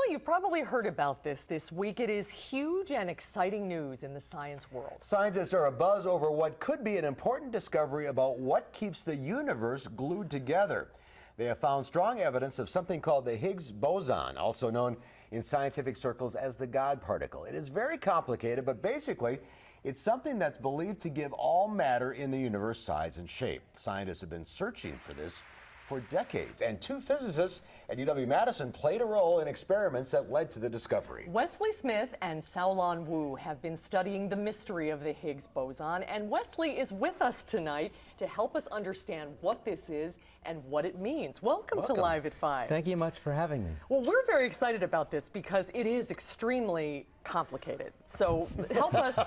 you've probably heard about this week. It is huge and exciting news in the science world. Scientists are abuzz over what could be an important discovery about what keeps the universe glued together. They have found strong evidence of something called the Higgs boson, also known in scientific circles as the God particle. It is very complicated, but basically, it's something that's believed to give all matter in the universe size and shape. Scientists have been searching for this for decades, and two physicists at UW-Madison played a role in experiments that led to the discovery. Wesley Smith and Xiaolon Wu have been studying the mystery of the Higgs boson, and Wesley is with us tonight to help us understand what this is and what it means. Welcome to Live at 5. Thank you much for having me. Well, we're very excited about this because it is extremely complicated. So help us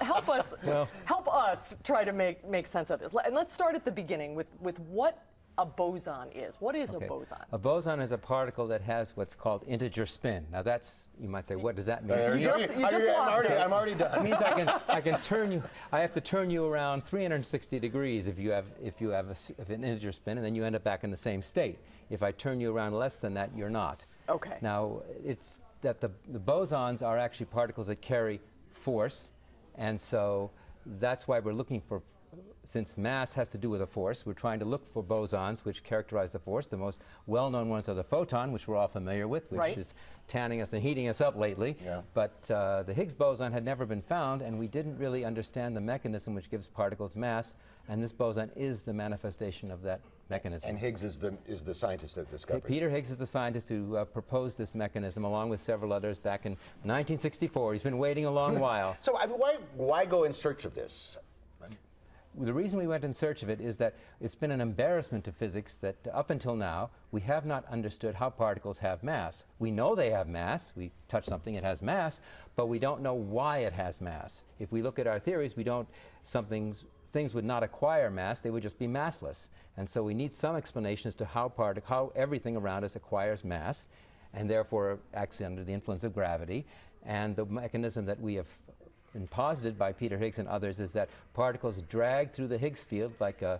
try to make sense of this. And let's start at the beginning with what a boson is. What is a boson? A boson is a particle that has what's called integer spin. Now that's, you might say, what does that mean? I'm already done. It means I can turn you, I have to turn you around 360 degrees if you have an integer spin, and then you end up back in the same state. If I turn you around less than that, you're not. Okay. Now it's that the bosons are actually particles that carry force, and so that's why we're looking for, since mass has to do with a force, we're trying to look for bosons which characterize the force. The most well-known ones are the photon, which we're all familiar with, which is tanning us and heating us up lately. Yeah. But the Higgs boson had never been found, and we didn't really understand the mechanism which gives particles mass, and this boson is the manifestation of that mechanism. And Higgs is the scientist that discovered it. Peter Higgs is the scientist who proposed this mechanism along with several others back in 1964. He's been waiting a long while. So why go in search of this? The reason we went in search of it is that it's been an embarrassment to physics that up until now we have not understood how particles have mass. We know they have mass. We touch something, it has mass, but we don't know why it has mass. If we look at our theories, things would not acquire mass, they would just be massless. And so we need some explanation as to how everything around us acquires mass and therefore acts under the influence of gravity. And the mechanism that we have been posited by Peter Higgs and others is that particles drag through the Higgs field like a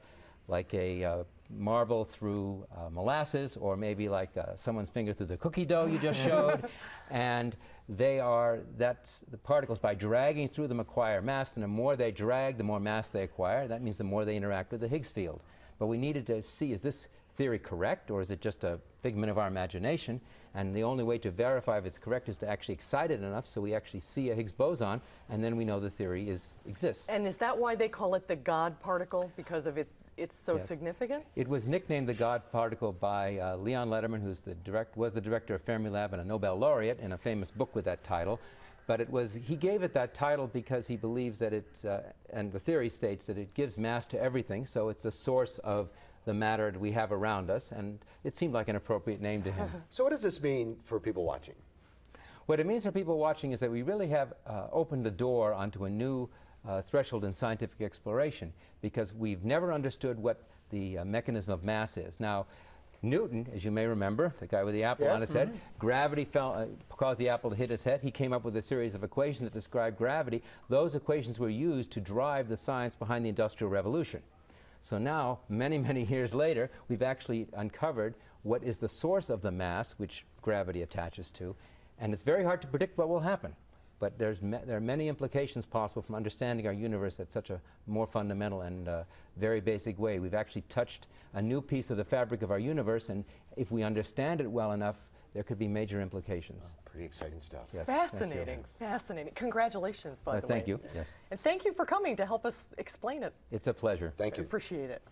marble through molasses, or maybe like someone's finger through the cookie dough you just showed. And that's the particles, by dragging through them, acquire mass, and the more they drag, the more mass they acquire. That means the more they interact with the Higgs field. But we needed to see, is this theory correct, or is it just a figment of our imagination? And the only way to verify if it's correct is to actually excite it enough so we actually see a Higgs boson, and then we know the theory exists. And is that why they call it the God particle, because of it's so significant? It was nicknamed the God particle by Leon Lederman, who's was the director of Fermilab and a Nobel laureate in a famous book with that title. But he gave it that title because he believes that and the theory states that it gives mass to everything, so it's a source of the matter that we have around us, and it seemed like an appropriate name to him. So what does this mean for people watching? What it means for people watching is that we really have opened the door onto a new threshold in scientific exploration, because we've never understood what the mechanism of mass is. Now, Newton, as you may remember, the guy with the apple on his head, gravity caused the apple to hit his head. He came up with a series of equations that describe gravity. Those equations were used to drive the science behind the Industrial Revolution. So now, many, many years later, we've actually uncovered what is the source of the mass which gravity attaches to, and it's very hard to predict what will happen. But there are many implications possible from understanding our universe at such a more fundamental and very basic way. We've actually touched a new piece of the fabric of our universe, and if we understand it well enough, there could be major implications. Pretty exciting stuff. Yes. Fascinating, fascinating. Congratulations, by the way. Thank you. Yes. And thank you for coming to help us explain it. It's a pleasure. Thank you. I appreciate it.